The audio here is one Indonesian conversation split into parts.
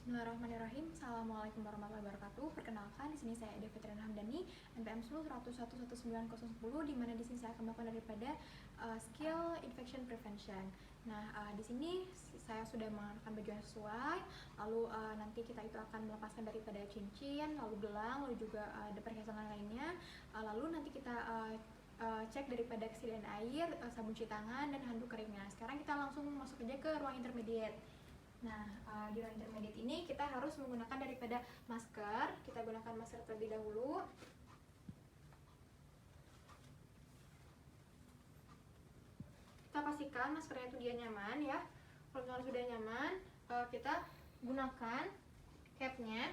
Bismillahirrahmanirrahim. Assalamualaikum warahmatullahi wabarakatuh. Perkenalkan, di sini saya Ade Fitriana Hamdani, NPM 10 101 190, di mana di sini saya akan melakukan daripada skill infection prevention. Nah, di sini saya sudah mengenakan baju yang sesuai. Lalu nanti kita itu akan melepaskan daripada cincin, lalu gelang, lalu juga ada perhiasan lainnya. Lalu nanti kita cek daripada kesediaan air, sabun cuci tangan, dan handuk keringnya. Sekarang kita langsung masuk aja ke ruang intermediate. Nah, di ruang intermediate ini kita harus menggunakan daripada masker. Kita gunakan masker terlebih dahulu. Kita pastikan maskernya itu dia nyaman ya. Kalau misalnya sudah nyaman, kita gunakan capnya.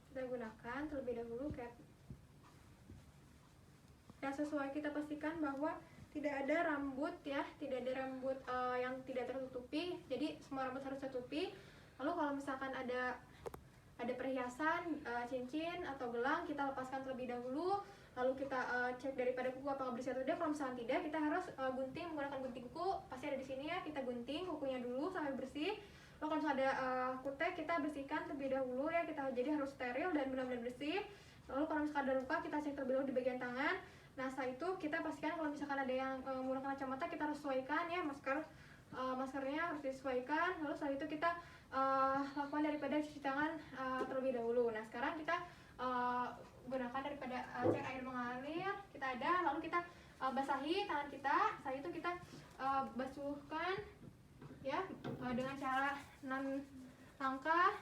Kita gunakan terlebih dahulu cap. Dan sesuai kita pastikan bahwa tidak ada rambut ya, tidak ada rambut yang tidak tertutupi. Jadi semua rambut harus tertutupi. Lalu kalau misalkan ada perhiasan, cincin atau gelang, kita lepaskan terlebih dahulu. Lalu kita cek daripada kuku apakah bersih atau tidak. Kalau misalkan tidak, kita harus gunting menggunakan gunting kuku. Pasti ada di sini ya. Kita gunting kukunya dulu sampai bersih. Lalu kalau misalkan ada kutek, kita bersihkan terlebih dahulu ya. Kita jadi harus steril dan benar-benar bersih. Lalu kalau misalkan ada luka, kita cek terlebih dahulu di bagian tangan. Nah, setelah itu kita pastikan kalau misalkan ada yang menggunakan kacamata, kita harus sesuaikan ya, maskernya harus disesuaikan. Lalu setelah itu kita lakukan daripada cuci tangan terlebih dahulu. Nah, sekarang kita gunakan daripada cek air mengalir, kita ada, lalu kita basahi tangan kita. Setelah itu kita basuhkan ya dengan cara 6 langkah.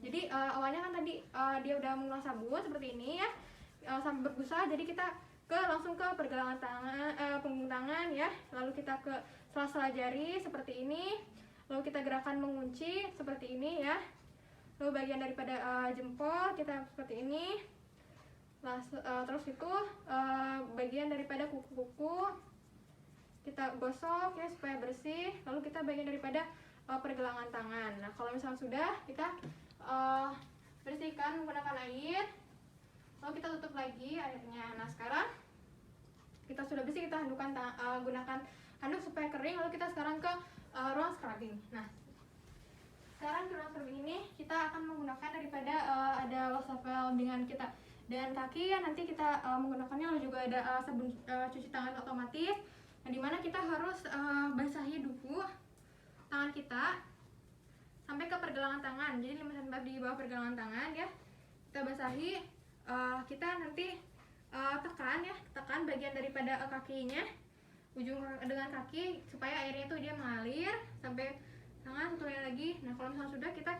Jadi awalnya kan tadi dia udah menggunakan sabun seperti ini ya, sampai berbusa. Jadi kita langsung ke pergelangan tangan, punggung tangan ya. Lalu kita ke sela-sela jari seperti ini. Lalu kita gerakan mengunci seperti ini ya. Lalu bagian daripada jempol kita seperti ini. Terus itu bagian daripada kuku-kuku kita gosok ya supaya bersih. Lalu kita bagian daripada pergelangan tangan. Nah, kalau misalnya sudah, kita bersihkan menggunakan air. Lalu kita tutup lagi airnya. Nah, sekarang kita sudah bersih, kita gunakan handuk supaya kering. Lalu kita sekarang ke ruang scrubbing. Nah, sekarang di ruang scrubbing ini kita akan menggunakan daripada ada wastafel dengan kaki ya. Nanti kita menggunakannya, lalu juga ada sabun cuci tangan otomatis. Nah, dimana kita harus basahi dulu tangan kita sampai ke pergelangan tangan. Jadi 5 cm di bawah pergelangan tangan ya. Kita basahi. Kita nanti tekan bagian daripada kakinya, ujung dengan kaki, supaya airnya itu dia mengalir sampai tangan satu lagi. Nah, kalau misalnya sudah, kita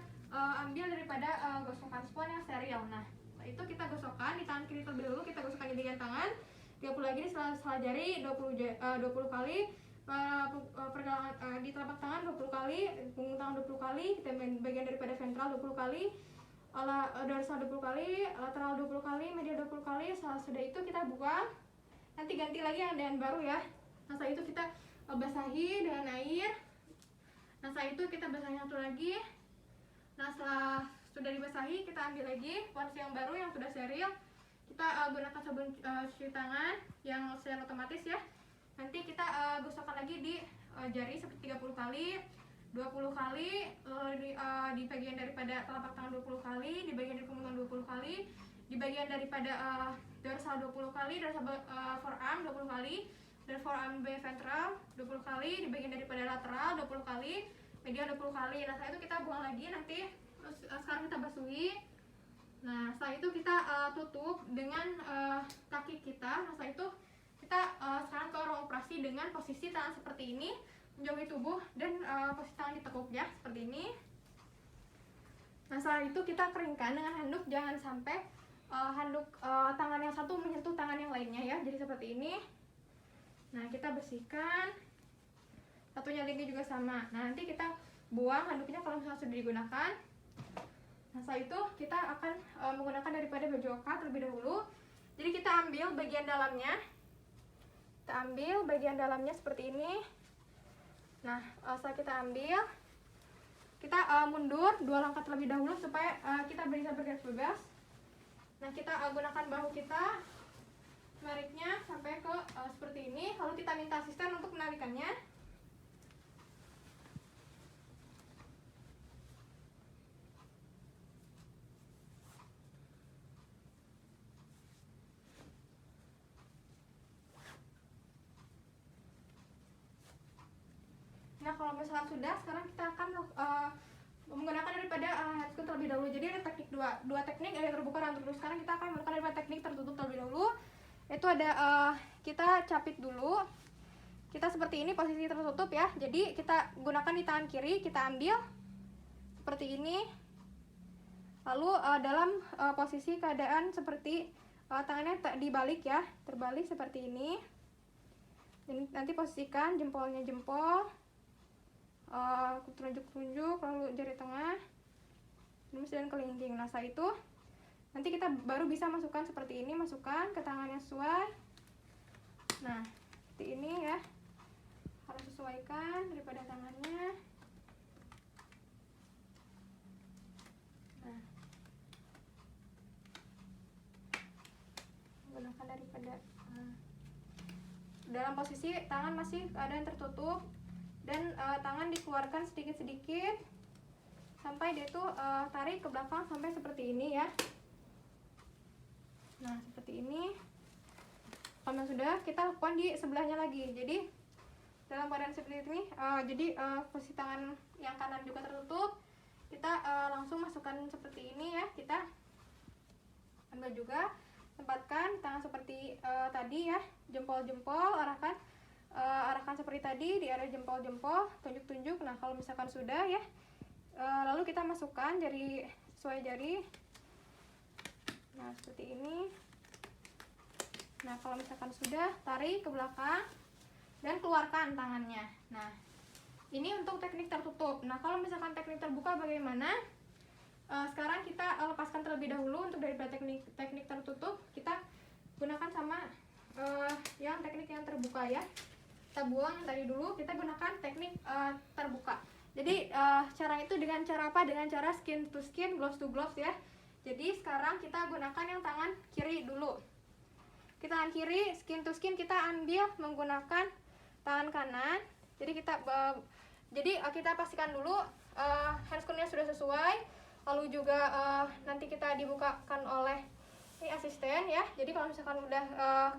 ambil daripada gosokan spons yang steril. Nah, itu kita gosokkan di tangan kiri terlebih dahulu. Kita gosokkan di bagian tangan 30 lagi di sela jari 20 kali, pergelangan di telapak tangan 20 kali, punggung tangan 20 kali, kita bagian daripada ventral 20 kali, dorsal 20 kali, lateral 20 kali, medial 20 kali. Sudah itu kita buang. Nanti ganti lagi yang dengan baru ya. Nah, setelah itu kita basahi dengan air. Nah, setelah itu kita basahi satu lagi. Nah, setelah sudah dibasahi, kita ambil lagi ponsel yang baru yang sudah steril. Kita gunakan sabun cuci tangan yang steril otomatis ya. Nanti kita gosokkan lagi di jari seperti 30 kali, 20 kali, di bagian daripada telapak tangan 20 kali, di bagian dari punggung 20 kali, di bagian daripada dorsal 20 kali, dorsal forearm 20 kali, dan forearm B ventral 20 kali, di bagian daripada lateral 20 kali, medial 20 kali. Nah, setelah itu kita buang lagi nanti. Terus sekarang kita basuhi. Nah, setelah itu kita tutup dengan kaki kita. Nah, setelah itu kita sekarang ke ruang operasi dengan posisi tangan seperti ini, menjauhi tubuh, dan posisi tangan ditekuk ya seperti ini. Nah, setelah itu kita keringkan dengan handuk. Jangan sampai handuk tangan yang satu menyentuh tangan yang lainnya ya. Jadi seperti ini. Nah, kita bersihkan. Satunya lagi juga sama. Nah, nanti kita buang handuknya kalau misalnya sudah digunakan. Nah, setelah itu kita akan menggunakan daripada baju oka terlebih dahulu. Jadi kita ambil bagian dalamnya. Kita ambil bagian dalamnya seperti ini. Nah, setelah kita ambil, kita mundur 2 langkah terlebih dahulu supaya kita bisa bergerak bebas. Nah, kita gunakan bahu kita, menariknya sampai ke seperti ini. Lalu kita minta asisten untuk menarikannya. Nah kalau misalkan sudah, sekarang kita akan menggunakan daripada handscoon terlebih dahulu. Jadi ada teknik dua teknik, ada terbuka dan tertutup. Sekarang kita akan menggunakan daripada teknik tertutup terlebih dahulu. Itu ada kita capit dulu. Kita seperti ini posisi tertutup ya. Jadi kita gunakan di tangan kiri, kita ambil seperti ini. Lalu dalam posisi keadaan seperti tangannya dibalik ya, terbalik seperti ini. Dan nanti posisikan jempolnya jempol, telunjuk-telunjuk, lalu jari tengah, dan kelingking. Nah setelah itu nanti kita baru bisa masukkan seperti ini, masukkan ke tangan yang sesuai. Nah seperti ini ya, harus sesuaikan daripada tangannya. Nah gunakan daripada dalam posisi tangan masih keadaan tertutup dan tangan dikeluarkan sedikit-sedikit sampai dia tuh tarik ke belakang sampai seperti ini ya. Nah seperti ini. Kalau sudah, kita lakukan di sebelahnya lagi. Jadi dalam keadaan seperti ini, jadi posisi tangan yang kanan juga tertutup, kita langsung masukkan seperti ini ya. Kita ambil juga, tempatkan tangan seperti tadi ya, jempol-jempol, arahkan seperti tadi di area jempol-jempol, tunjuk-tunjuk. Nah kalau misalkan sudah ya, lalu kita masukkan jari sesuai jari. Nah seperti ini. Nah kalau misalkan sudah, tarik ke belakang dan keluarkan tangannya. Nah ini untuk teknik tertutup. Nah kalau misalkan teknik terbuka bagaimana? Sekarang kita lepaskan terlebih dahulu. Untuk daripada teknik tertutup, kita gunakan sama yang teknik yang terbuka ya. Kita buang yang tadi dulu, kita gunakan teknik terbuka. Jadi cara itu dengan cara apa? Dengan cara skin to skin, gloves to gloves ya. Jadi sekarang kita gunakan yang tangan kiri dulu. Kita tangan kiri, skin to skin, kita ambil menggunakan tangan kanan. Jadi kita pastikan dulu handscoonnya sudah sesuai. Lalu juga nanti kita dibukakan oleh asisten ya. Jadi kalau misalkan udah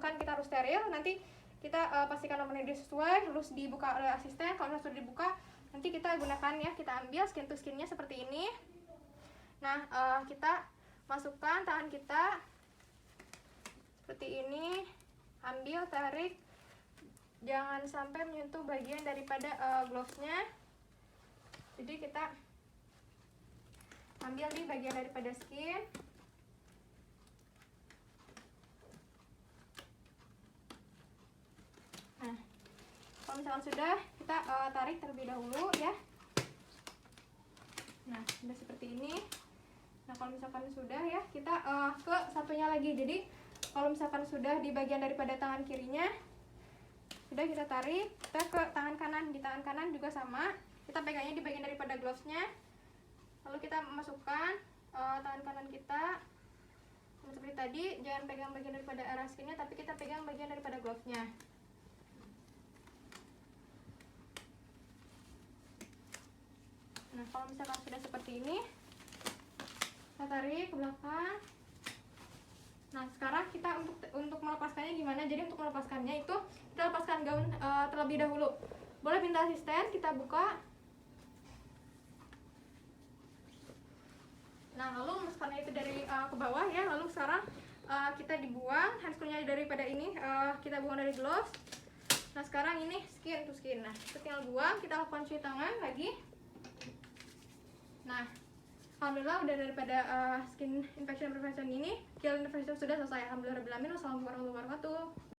kan kita harus steril, nanti kita pastikan nomornya sesuai, terus dibuka oleh asisten. Kalau sudah dibuka, nanti kita gunakan ya, kita ambil skin to skinnya seperti ini. Nah kita masukkan tangan kita seperti ini, ambil, tarik, jangan sampai menyentuh bagian daripada glovesnya. Jadi kita ambil di bagian daripada skin. Nah kalau misalkan sudah, kita tarik terlebih dahulu ya. Nah sudah seperti ini. Nah kalau misalkan sudah ya, kita ke satunya lagi. Jadi kalau misalkan sudah di bagian daripada tangan kirinya sudah, kita tarik, kita ke tangan kanan. Di tangan kanan juga sama, kita pegangnya di bagian daripada glovesnya. Lalu kita masukkan tangan kanan kita seperti tadi, jangan pegang bagian daripada area skinnya, tapi kita pegang bagian daripada glovesnya. Nah kalau misalkan sudah seperti ini, kita tarik ke belakang. Nah sekarang kita untuk melepaskannya gimana? Jadi untuk melepaskannya itu kita lepaskan gaun terlebih dahulu. Boleh minta asisten, kita buka. Nah lalu memasukkannya itu dari ke bawah ya. Lalu sekarang kita dibuang handscoonnya daripada ini, kita buang dari gloves. Nah sekarang ini skin to skin. Nah kita tinggal buang, kita lakukan cuci tangan lagi. Nah alhamdulillah udah daripada skin infection prevention ini, kill infection sudah selesai. Alhamdulillah. Wassalamualaikum warahmatullahi wabarakatuh.